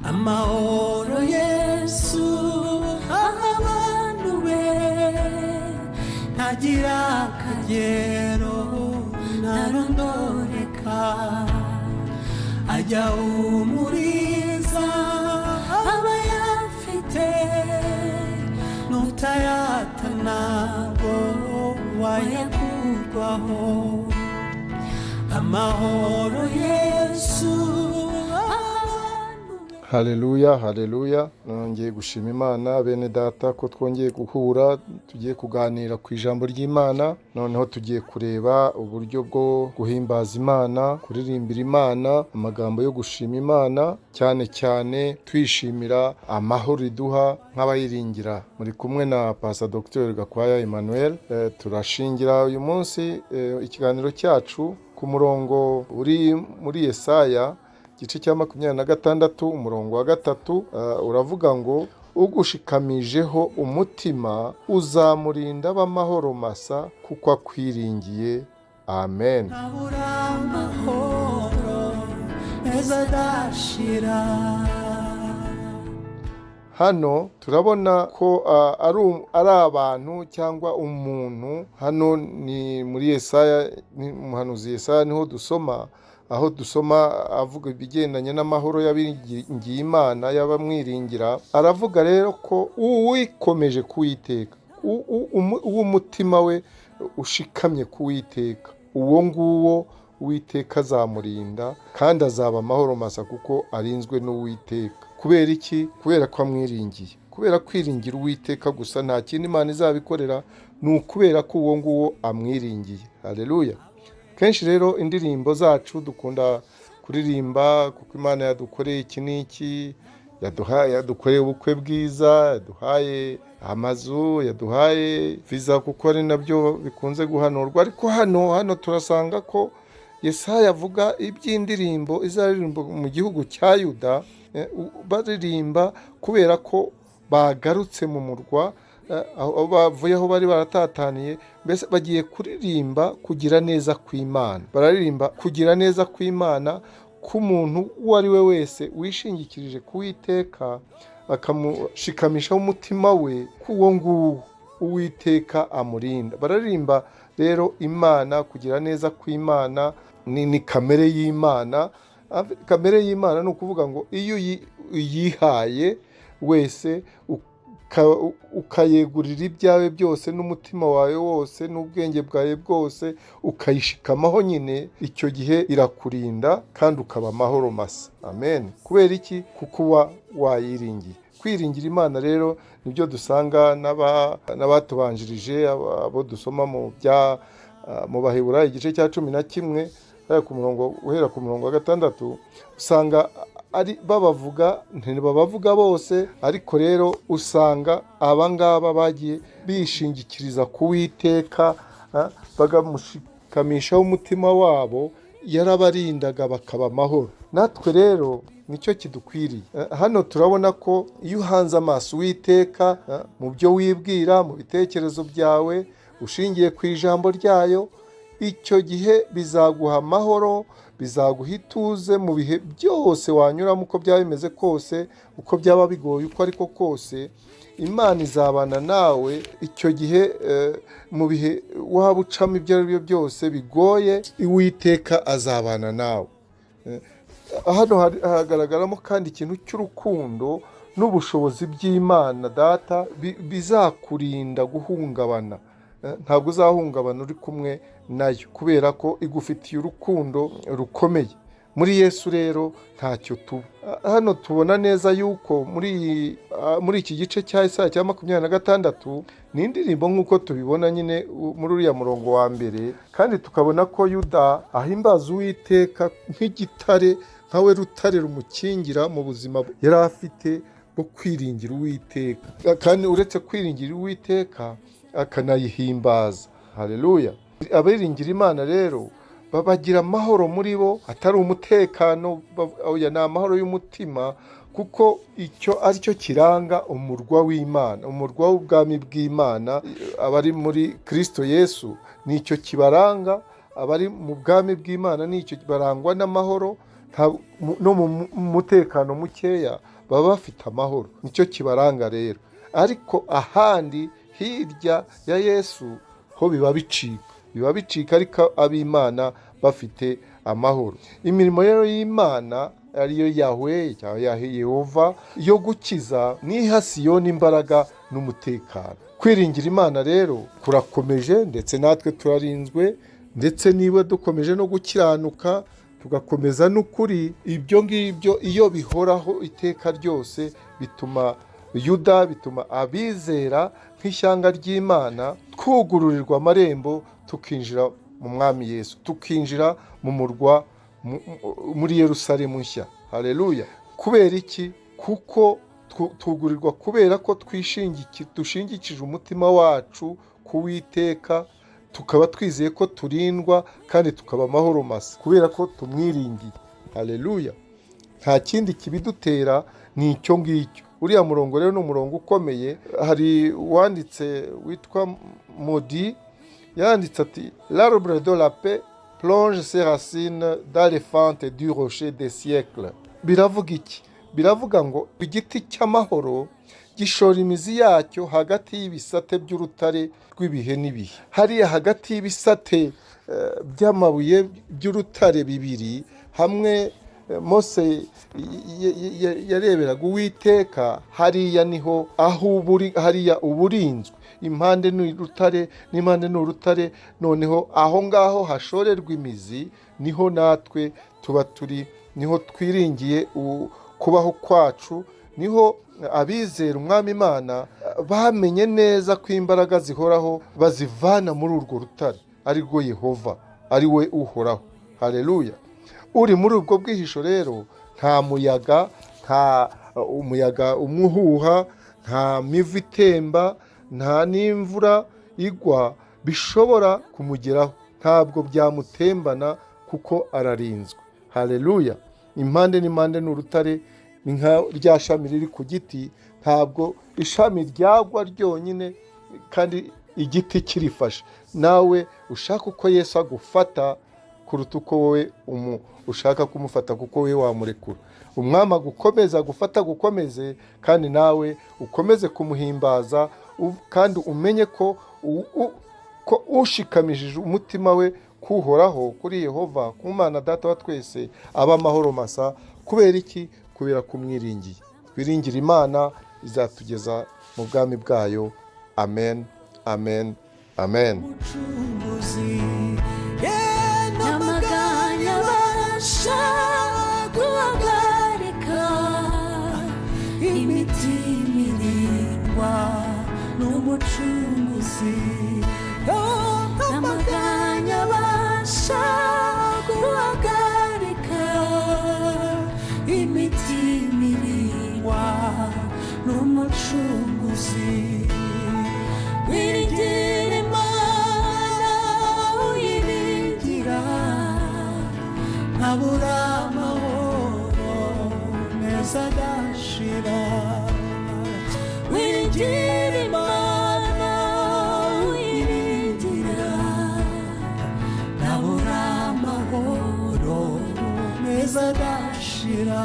Amahoro Yesu abantu be ntagira akagero ntarondoreka ajya umuriza abayafite n'utayata ntabwo wayakurwaho. Amahoro Yesu. Alleluia, Alleluia. Nongeye gushima Imana bene data ko twongeye guhura, tugiye kuganira ku ijambo ry'Imana. Noneho tugiye kureba uburyo bwo guhimbaza Imana, kuririmbira Imana, amagambo yo gushima Imana, cyane cyane twishimira amahoro iduha nk'abayiringira. Muri kumwe na Pastor Dr.GAKWAYA Emmanuel. Turashingira uyu munsi ikiganiro cyacu ku murongo uri muri Yesaya igice cya 26 umurongo wa 3, uravuga ngo ugushikamijeho umutima uzamurinda b'amahoro masa kuko akwiringiye. Amen. Hano turabona ko ari abantu cyangwa umuntu. Hano ni muri Yesaya, ni umuhanuzi Yesaya niho dusoma, aho dusoma avuga ibigendanye n'amahoro y'abiringiye Imana y'abamwiringira. Aravuga rero ko uwikomeje kuwiteka, uw'umutima we ushikamye kuwiteka, uwo nguwo Uwiteka azamurinda kandi azaba amahoro masa kuko arinzwe n'Uwiteka. Kubera iki? Kubera ko amwiringiye. Kubera kwiringira Uwiteka gusa, nta kindi Imana izabikorera, ni ukubera ko uwo nguwo amwiringiye. Alleluia. Kenshi rero indirimbo zacu dukunda kuririmba kuko Imana yadukoreye iki n'iki, yadukoreye ubukwe bwiza, yaduhaye amazu, yaduhaye viza kuko ari nabyo bikunze guhanurwa. Ariko hano turasanga ko Yesaya avuga iby'indirimbo izaririmbo mu gihugu cya Yuda, baririmba kubera ko bagarutse mu murwa, aho bavuye aho bari baratataniye. Mbese bagiye kuririmba kugira neza kw'Imana. Bararirimba kugira neza kw'Imana k'umuntu uwo ari we wese wishingikirije kuwiteka, akamushikamishaho umutima we, k'uwo nguwo Uwiteka amurinda. Bararirimba rero Imana, kugira neza kw'Imana ni kamere y'Imana. Kamere y'Imana ni ukuvuga ngo iyo uyihaye wese ukayegurira ibyawe byose n'umutima wawe wose n'ubwenge bwawe bwose, ukayishikamaho nyine, icyo gihe irakurinda kandi ukaba amahoro masa. Amen. Kubera iki? kuko uba wayiringiye. Kwiringira Imana rero nibyo dusanga n'abatubanjirije, abo dusoma mu Baheburayo igice cya 11 uhera ku murongo wa 6, usanga ari babavuga, ntibabavuga bose, ariko rero usanga abangaba bagiye bishingikiriza kuwiteka, bagamushikamishaho umutima wabo, yarabarindaga bakaba amahoro. Natwe rero nicyo kidukwiriye. Hano turabona ko iyo uhanze amaso Uwiteka mu byo wibwira, mu bitekerezo byawe, ushingiye ku ijambo ryayo, icyo gihe bizaguha amahoro, bizaguha ituze mu bihe byose wanyuramo, uko byaba bimeze kose, uko byaba bigoye uko ariko kose, Imana izabana nawe. Icyo gihe mu bihe waba ucamo ibyo ari byo byose bigoye, Uwiteka azabana nawe. Hano hagaragaramo kandi ikintu cy'urukundo n'ubushobozi by'Imana Data bizakurinda guhungabana. Ntabwo uzahungabana uri kumwe nayo, kubera ko igufitiye urukundo rukomeye. Muri Yesu rero ntacyo tuba. Hano tubona neza yuko muri iki gice cya Yesaya cya 26 ni indirimbo nk'uko tubibona nyine muri uriya murongo wa mbere, kandi tukabona ko Yuda ahimbaza Uwiteka nk'igitare, nkawe rutare rumukingira mu buzima yari afite bwo kwiringira Uwiteka, kandi uretse kwiringira Uwiteka akanayihimbaza. Alleluia. Abiringira Imana rero babagira amahoro muri bo, atari umutekano, oya, ni amahoro y'umutima, kuko icyo ari cyo kiranga umurwa w'Imana, umurwa w'ubwami bw'Imana. Abari muri Kristo Yesu nicyo kibaranga, abari mu bwami bw'Imana nicyo barangwa n'amahoro. no mu mutekano mukeya baba bafite amahoro. Nicyo kibaranga rero. Ariko ahandi hirya ya Yesu ho biba bicika ariko ab'Imana bafite amahoro. Imirimo rero y'Imana ariyo Yahwe cyangwa Yehova yo gukiza niha Siyoni imbaraga n'umutekano. Kwiringira Imana rero kurakomeje, ndetse natwe turarinzwe, ndetse niba dukomeje no gukiranuka tugakomeza n'ukuri. Ibyo ngibyo iyo bihoraho iteka ryose bituma abizera nk'ishyanga ry'Imana twugururirwa amarembo tukinjira mu Mwami Yesu, tukinjira mu murwa muri Yerusalemu nshya. Alleluia. Kubera iki? Kuko tugurirwa kubera ko dushingikije umutima wacu ku Uwiteka, tukaba twizeye ko turindwa kandi tukaba amahoro masa kubera ko tumwiringiye. Alleluia. Nta kindi kibidutera ni icyo ngicyo. Uriya murongo rero ni umurongo ukomeye. Hari wanditse witwa Modi, yanditse ati l'arbre de la paix plonge ses racines dans les fentes du rocher des siècles. Biravuga iki? Biravuga ngo igiti cy'amahoro gishora imizi yacyo hagati y'ibisate by'urutare rw'ibihe n'ibihe. Hariya hagati y'ibisate by'amabuye by'urutare bibiri, hamwe Mose yareberaga Uwiteka, hariya niho hariya uburinzwe. Impande n'urutare n'impande n'urutare, noneho aho ngaho hashorerwa imizi niho natwe tuba turi, niho twiringiye kubaho kwacu, niho abizera Umwami Imana bamenye neza ko imbaraga zihoraho bazivana muri urwo rutare, ari rwo Yehova, ari we uhoraho. Alleluia. Uri muri ubwo bwihisho rero nta umuyaga umuhuha, nta mivu itemba, nta n'imvura igwa bishobora kumugeraho. Ntabwo byamutembana kuko ararinzwe. Alleluia. Impande n'impande n'urutare ni nka rya shami riri ku giti, ntabwo ishami ryagwa ryonyine kandi igiti kirifashe. Nawe ushaka uko Yesu agufata kuruta uko wowe ushaka kumufata, kuko we wamurekura. Umwami agukomeza gufata gukomeze, kandi nawe ukomeze kumuhimbaza, kandi umenye ko ushikamishije umutima we kuhoraho, kuri Yehova, ku Mana Data wa twese, aba amahoro masa. Kubera iki? Kubera kumwiringiye. Twiringira Imana, izatugeza mu bwami bwayo. Amen, amen, amen. Namaganya basha guhagarika imitima irindwa n'umucunguzi. Namaganya basha guhagarika imitima irindwa n'umucunguzi. Wiringira Imana, uyiringira ntabura amahoro meza adashira. Wiringira Imana, uyiringira ntabura amahoro meza adashira.